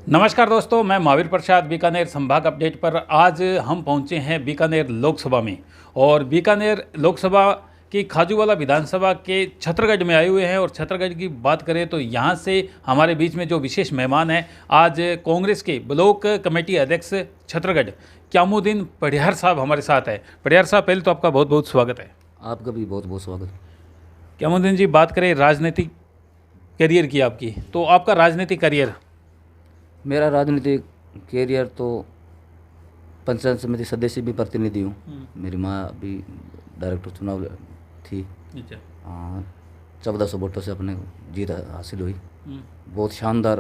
नमस्कार दोस्तों, मैं महावीर प्रसाद बीकानेर संभाग अपडेट पर आज हम पहुंचे हैं बीकानेर लोकसभा में। और बीकानेर लोकसभा की खाजूवाला विधानसभा के छतरगढ़ में आए हुए हैं। और छतरगढ़ की बात करें तो यहाँ से हमारे बीच में जो विशेष मेहमान हैं, आज कांग्रेस के ब्लॉक कमेटी अध्यक्ष छतरगढ़ क्यामुद्दीन पढ़ियार साहब हमारे साथ हैं। पढ़ियार साहब, पहले तो आपका बहुत बहुत स्वागत है। आपका भी बहुत बहुत स्वागत। क्यामुद्दीन जी, बात करें राजनीतिक करियर की आपकी, तो आपका राजनीतिक करियर? मेरा राजनीतिक कैरियर तो पंचायत समिति सदस्य भी प्रतिनिधि हूँ। मेरी माँ भी डायरेक्टर चुनाव थी। 1400 वोटों से अपने जीत हासिल हुई। बहुत शानदार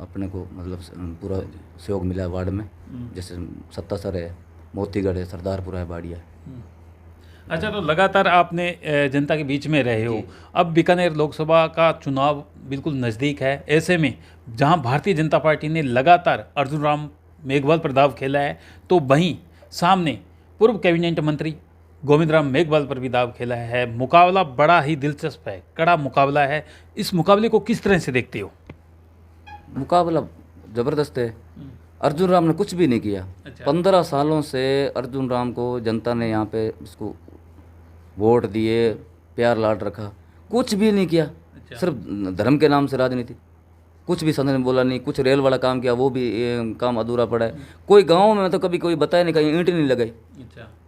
अपने को मतलब पूरा सहयोग मिला वार्ड में। जैसे सत्तासर है, मोतीगढ़ है, सरदारपुरा है, बाड़िया है। अच्छा, तो लगातार आपने जनता के बीच में रहे हो। अब बीकानेर लोकसभा का चुनाव बिल्कुल नज़दीक है। ऐसे में जहां भारतीय जनता पार्टी ने लगातार अर्जुन राम मेघवाल पर दाव खेला है, तो वहीं सामने पूर्व कैबिनेट मंत्री गोविंद राम मेघवाल पर भी दाव खेला है। मुकाबला बड़ा ही दिलचस्प है, कड़ा मुकाबला है। इस मुकाबले को किस तरह से देखते हो? मुकाबला ज़बरदस्त है। अर्जुन राम ने कुछ भी नहीं किया। 15 सालों से अर्जुन राम को जनता ने यहाँ पे इसको वोट दिए, प्यार लाड रखा, कुछ भी नहीं किया। सिर्फ धर्म के नाम से राजनीति, कुछ भी संसद में बोला नहीं। कुछ रेल वाला काम किया, वो भी काम अधूरा पड़ा है। कोई गांव में तो कभी कोई बताया नहीं, कहीं ईंट नहीं लगाई।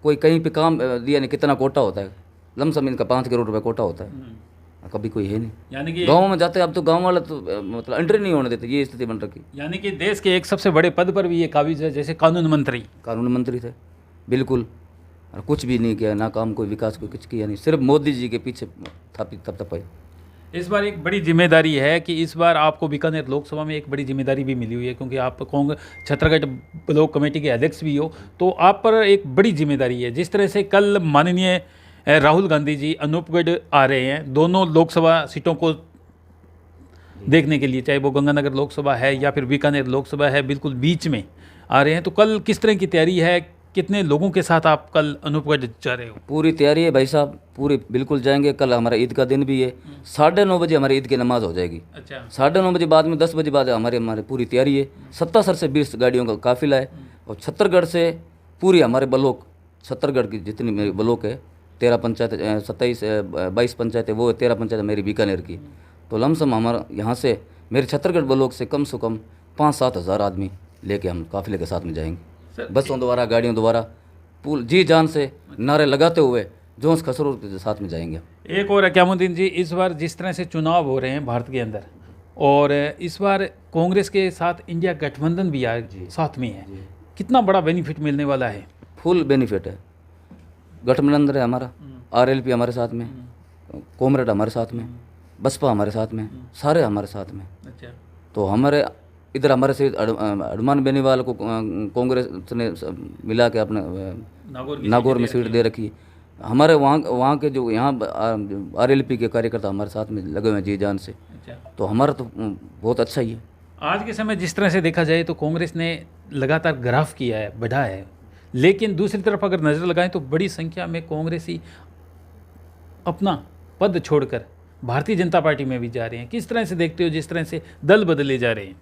कोई कहीं पे काम दिया नहीं। कितना कोटा होता है? लमसम इनका 5 करोड़ रुपये कोटा होता है। कभी कोई है नहीं। यानी कि गाँव में जाते अब तो गाँव वाले तो मतलब एंट्री नहीं होने देते। ये स्थिति बन रखी। यानी कि देश के एक सबसे बड़े पद पर भी ये काबिज है, जैसे कानून मंत्री थे। बिल्कुल, और कुछ भी नहीं किया, ना काम कोई विकास कोई कुछ किया नहीं। सिर्फ मोदी जी के पीछे थप। इस बार एक बड़ी जिम्मेदारी है कि इस बार आपको बीकानेर लोकसभा में एक बड़ी जिम्मेदारी भी मिली हुई है, क्योंकि आप छतरगढ़ ब्लॉक कमेटी के अध्यक्ष भी हो। तो आप पर एक बड़ी जिम्मेदारी है। जिस तरह से कल माननीय राहुल गांधी जी अनूपगढ़ आ रहे हैं, दोनों लोकसभा सीटों को देखने के लिए, चाहे वो गंगानगर लोकसभा है या फिर बीकानेर लोकसभा है, बिल्कुल बीच में आ रहे हैं। तो कल किस तरह की तैयारी है? कितने लोगों के साथ आप कल अनूपगढ़ जा रहे हो? पूरी तैयारी है भाई साहब, पूरी बिल्कुल जाएंगे। कल हमारा ईद का दिन भी है। 9:30 बजे हमारी ईद की नमाज हो जाएगी। 9:30 बजे बाद में 10 बजे बाद हमारे पूरी तैयारी है। सत्तासर से 20 गाड़ियों का काफिला है। और छत्तरगढ़ से पूरी हमारे ब्लॉक, छत्तरगढ़ की जितनी मेरी ब्लॉक है, 13 पंचायत, 22 पंचायत है, वो 13 पंचायत मेरी बीकानेर की। तो लमसम हमारा यहाँ से मेरे छत्तरगढ़ ब्लॉक से कम से कम 5-7 हज़ार आदमी लेके हम काफिले के साथ में जाएंगे। बसों द्वारा, गाड़ियों द्वारा, पूल जी जान से नारे लगाते हुए जोश खसरों के साथ में जाएंगे। एक और क्यामुद्दीन जी, इस बार जिस तरह से चुनाव हो रहे हैं भारत के अंदर, और इस बार कांग्रेस के साथ इंडिया गठबंधन भी साथ में है, कितना बड़ा बेनिफिट मिलने वाला है? फुल बेनिफिट है। गठबंधन है हमारा, RLP हमारे साथ में, कॉमरेड हमारे साथ में, बसपा हमारे साथ में, सारे हमारे साथ में। तो हमारे इधर हमारे से हनुमान बेनीवाल को कांग्रेस ने मिला के अपने नागौर में सीट दे रखी। हमारे वहाँ के जो यहाँ RLP के कार्यकर्ता हमारे साथ में लगे हुए हैं जी जान से। तो हमारा तो बहुत अच्छा ही है। आज के समय जिस तरह से देखा जाए तो कांग्रेस ने लगातार ग्राफ किया है, बढ़ा है, लेकिन दूसरी तरफ अगर नज़र लगाएं तो बड़ी संख्या में कांग्रेसी अपना पद छोड़कर भारतीय जनता पार्टी में भी जा रहे हैं। किस तरह से देखते हो जिस तरह से दल बदले जा रहे हैं?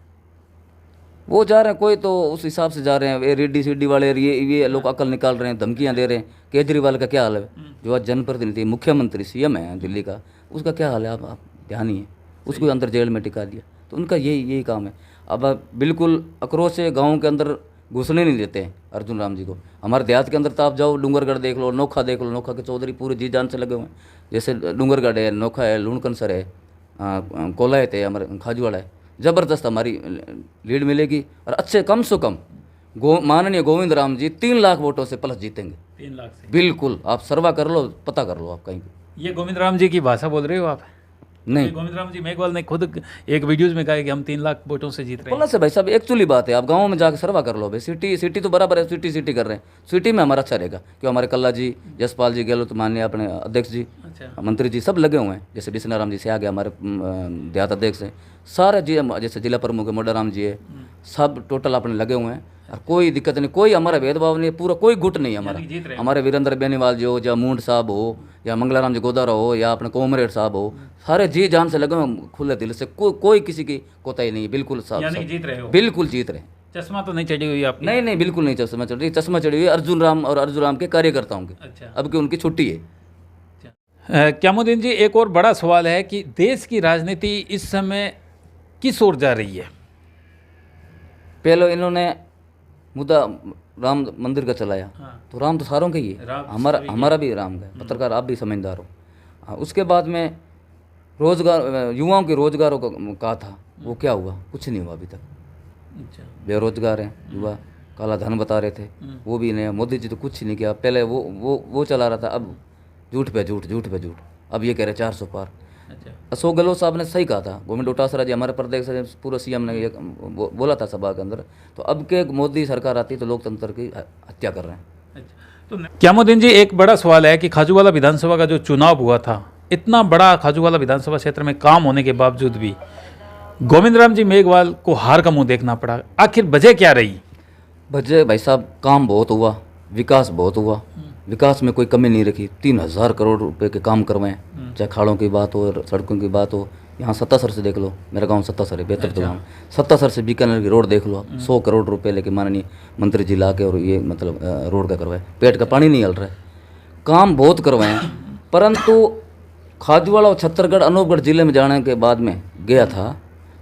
वो जा रहे हैं, कोई तो उस हिसाब से जा रहे हैं। ये रेड्डी सीडी वाले ये लोग अकल निकाल रहे हैं, धमकियां दे रहे हैं। केजरीवाल का क्या हाल है, जो आज जनप्रतिनिधि, मुख्यमंत्री, CM है दिल्ली का, उसका क्या हाल है? आप ध्यान ही है, उसको अंदर जेल में टिका दिया। तो उनका यही काम है। अब बिल्कुल आक्रोश से गाँव के अंदर घुसने नहीं देते हैं अर्जुन राम जी को। हमारे देहात के अंदर तो आप जाओ, डूंगरगढ़ देख लो, नोखा देख लो। नोखा के चौधरी पूरे जी जान से लगे हुए हैं। जैसे डूंगरगढ़ है, नोखा है, लूणकनसर है, कोलायत है, हमारे खाजूवाड़ा है। ज़बरदस्त हमारी लीड मिलेगी। और अच्छे कम से कम माननीय गोविंद राम जी 3 लाख वोटों से प्लस जीतेंगे। 3 लाख से? बिल्कुल, आप सर्वा कर लो, पता कर लो आप कहीं पे। ये गोविंद राम जी की भाषा बोल रहे हो आप? नहीं, गोविंद राम जी मेघवाल ने खुद एक वीडियोज में कहा कि हम 3 लाख वोटों से जीत रहे हैं। प्लस है भाई साहब, एक्चुअली बात है। आप गाँव में जाकर सर्वा कर लो भाई। सिटी तो बराबर है, सिटी कर रहे हैं। सिटी में हमारा अच्छा रहेगा, क्यों हमारे कल्ला जी, जसपाल जी, गहलोत माननीय अपने अध्यक्ष जी, मंत्री जी सब लगे हुए हैं। जैसे बिश्नाराम जी से आगे हमारे देहात अध्यक्ष हैं सारे जी, जैसे जिला प्रमुख है मोडाराम जी है, सब टोटल अपने लगे हुए हैं और कोई दिक्कत नहीं, कोई हमारा भेदभाव नहीं, पूरा कोई गुट नहीं हमारा। जीत रहे हैं। हमारे वीरेंद्र बेनीवाल जी हो या मूंड साहब हो या मंगलाराम जी गोदारा हो या अपने कोमरेड साहब हो, सारे जी जान से लगे हुए खुले दिल से, कोई किसी की कोताही नहीं, बिल्कुल साफ यानी कि साफ। जीत रहे हो। बिल्कुल जीत रहे हैं। चश्मा तो नहीं चढ़ी हुई आपकी? नहीं नहीं, बिल्कुल नहीं चश्मा चढ़ रही, चश्मा चढ़ी हुई है अर्जुन राम और अर्जुन राम के कार्यकर्ताओं की। अच्छा। अब की उनकी छुट्टी है। क्यामुद्दीन जी, एक और बड़ा सवाल है कि देश की राजनीति इस समय किस ओर जा रही है? पहले इन्होंने मुद्दा राम मंदिर का चलाया। हाँ। तो राम तो सारों का ही है, राम हमारा भी राम का है। पत्रकार आप भी समझदार हो। हाँ, उसके बाद में रोजगार, युवाओं के रोजगारों का कहा था, वो क्या हुआ? कुछ नहीं हुआ अभी तक। अच्छा। बेरोजगार हैं युवा, काला धन बता रहे थे, वो भी नहीं। मोदी जी तो कुछ नहीं किया। पहले वो चला रहा था, अब झूठ पे झूठ, झूठ पे झूठ। अब ये कह रहे 400 पार। अच्छा। अशोक गहलोत साहब ने सही कहा था, गोविंद डोटासरा जी हमारे प्रदेश से पूर्व सीएम ने ये बोला था सभा के अंदर। तो अब के मोदी सरकार आती तो लोकतंत्र की हत्या कर रहे हैं। अच्छा। तो क्यामुद्दीन जी, एक बड़ा सवाल है कि खाजूवाला विधानसभा का जो चुनाव हुआ था, इतना बड़ा खाजूवाला विधानसभा क्षेत्र में काम होने के बावजूद भी गोविंद राम जी मेघवाल को हार का मुंह देखना पड़ा। आखिर वजह क्या रही? वजह भाई साहब, काम बहुत हुआ, विकास बहुत हुआ, विकास में कोई कमी नहीं रखी। 3000 करोड़ रुपए के काम करवाएं, चाहे खाड़ों की बात हो, सड़कों की बात हो। यहाँ सत्तासर से देख लो, मेरा गांव सत्तासर है, बेहतर तो गाँव। सत्तासर से बीकानेर की रोड देख लो, 100 करोड़ रुपए लेके माननीय मंत्री जी ला के और ये मतलब रोड का करवाए। पेट का पानी नहीं हल रहा है, काम बहुत करवाए। परंतु खाजूवाड़ा और छत्तरगढ़ अनूपगढ़ जिले में जाने के बाद में गया था,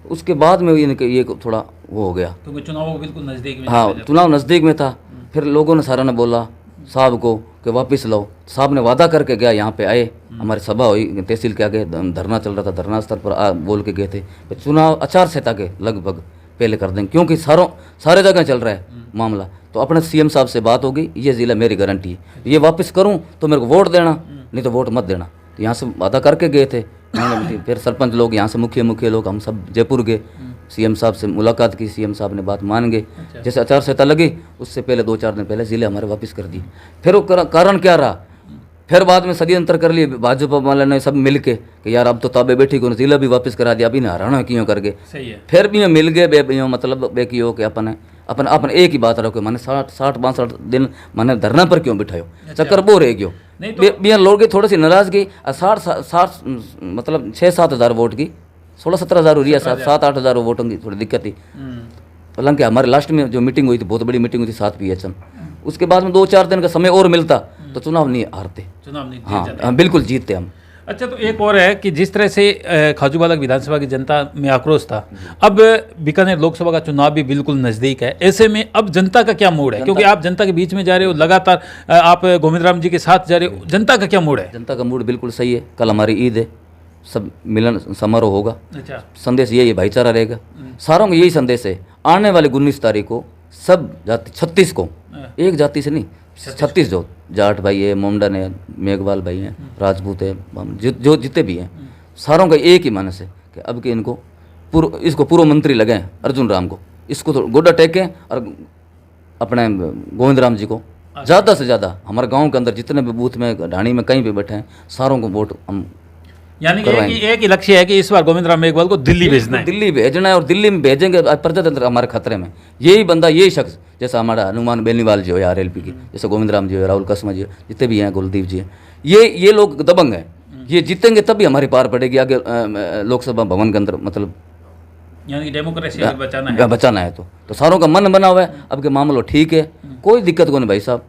उसके बाद में ये थोड़ा वो हो गया, क्योंकि चुनाव बिल्कुल नज़दीक में। हाँ, चुनाव नज़दीक में था। फिर लोगों ने सारा ने बोला साहब को कि वापस लाओ। साहब ने वादा करके गया, यहाँ पे आए, हमारी सभा हुई तहसील के आगे, धरना चल रहा था, धरना स्थल पर बोल के गए थे कि चुनाव आचार संहिता के लगभग पहले कर देंगे, क्योंकि सारे जगह चल रहा है मामला। तो अपने सीएम साहब से बात होगी, ये ज़िला मेरी गारंटी है, ये वापस करूँ तो मेरे को वोट देना, नहीं तो वोट मत देना। तो यहाँ से वादा करके गए थे। फिर सरपंच लोग यहाँ से मुखिया लोग हम सब जयपुर गए, सीएम साहब से मुलाकात की, सीएम साहब ने बात मान गए। जैसे आचार संहिता लगी उससे पहले 2-4 दिन पहले ज़िले हमारे वापस कर दिए। फिर वो कारण क्या रहा? फिर बाद में षड्यंत्र कर लिए भाजपा वाले ने सब मिल के कि यार अब तो ताबे बैठी को ज़िला भी वापस करा दिया, अभी ना हराना क्यों कर गए। सही है। फिर भी मिल गए, मतलब बेकियो कि अपन एक ही बात रखो, मैंने 60-62 दिन मैंने धरना पर क्यों बिठायो, चक्कर बो रह गयो। बिहार लोग की थोड़ी सी नाराजगी, 60 मतलब 6-7 हज़ार वोट की 16-17 हज़ार हो रही है, 7-8 हज़ार वोटों की थोड़ी दिक्कत थी। हालांकि हमारे लास्ट में जो मीटिंग हुई थी, बहुत बड़ी मीटिंग हुई थी 7 PHM, उसके बाद में 2-4 दिन का समय और मिलता तो चुनाव नहीं हारते, चुनाव नहीं हाँ बिल्कुल जीतते हम। अच्छा, तो एक और है कि जिस तरह से खाजूवाला विधानसभा की जनता में आक्रोश था, अब बीकानेर लोकसभा का चुनाव भी बिल्कुल नज़दीक है, ऐसे में अब जनता का क्या मूड है? क्योंकि आप जनता के बीच में जा रहे हो, लगातार आप गोविंद राम जी के साथ जा रहे हो, जनता का क्या मूड है? जनता का मूड बिल्कुल सही है। कल हमारी ईद है, सब मिलन समारोह होगा। अच्छा। संदेश यही है, भाईचारा रहेगा। सारों को यही संदेश है। आने वाले 19 तारीख को सब जाति 36 को, एक जाति से नहीं, 36 जो जाट भाई है, मोमडन है, मेघवाल भाई हैं, राजपूत है, जो जितने भी हैं, सारों का एक ही मानस है कि अब के इनको इसको पूर्व मंत्री लगाएं, अर्जुन राम को, इसको तो गोड्डा टेकें और अपने गोविंद राम जी को ज़्यादा से ज़्यादा हमारे गांव के अंदर जितने भी बूथ में, ढाणी में, कहीं भी बैठे हैं, सारों को वोट हम यानी कि एक ही लक्ष्य है कि इस बार गोविंद राम मेघवाल को दिल्ली भेजना है। दिल्ली भेजना है, और दिल्ली में भेजेंगे। प्रजातंत्र हमारे खतरे में, यही बंदा, यही शख्स, जैसा हमारा हनुमान बेनीवाल जी हो या RLP की, जैसे गोविंद राम जी हो, राहुल कसमा जी हो, जितने भी हैं, कुलदीप जी हैं, ये लोग दबंग हैं। ये जीतेंगे तभी हमारी पार पड़ेगी आगे लोकसभा भवन के अंदर, मतलब यानी कि डेमोक्रेसी बचाना है। तो सारों का मन बना हुआ है। अब के मामलो ठीक है, कोई दिक्कत को नहीं भाई साहब।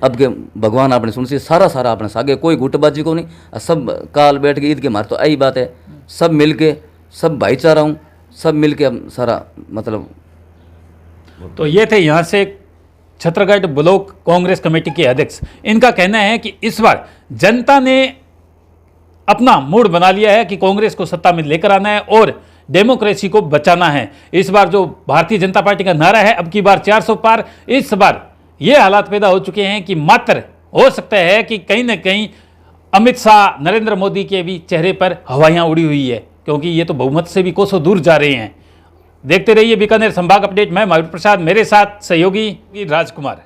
अब के भगवान आपने सुन सी, सारा आपने सागे, कोई गुटबाजी को नहीं। सब काल बैठ के ईद के मार तो आई बात है, सब मिल के, सब भाईचारा हूँ, सब मिल के अब सारा मतलब। तो ये थे यहाँ से छत्तरगढ़ ब्लॉक कांग्रेस कमेटी के अध्यक्ष। इनका कहना है कि इस बार जनता ने अपना मूड बना लिया है कि कांग्रेस को सत्ता में लेकर आना है और डेमोक्रेसी को बचाना है। इस बार जो भारतीय जनता पार्टी का नारा है, अब की बार 400 पार, इस बार ये हालात पैदा हो चुके हैं कि मात्र हो सकता है कि कहीं ना कहीं अमित शाह, नरेंद्र मोदी के भी चेहरे पर हवाइयाँ उड़ी हुई है, क्योंकि ये तो बहुमत से भी कोसों दूर जा रहे हैं। देखते रहिए बीकानेर संभाग अपडेट। मैं महावीर प्रसाद, मेरे साथ सहयोगी राजकुमार।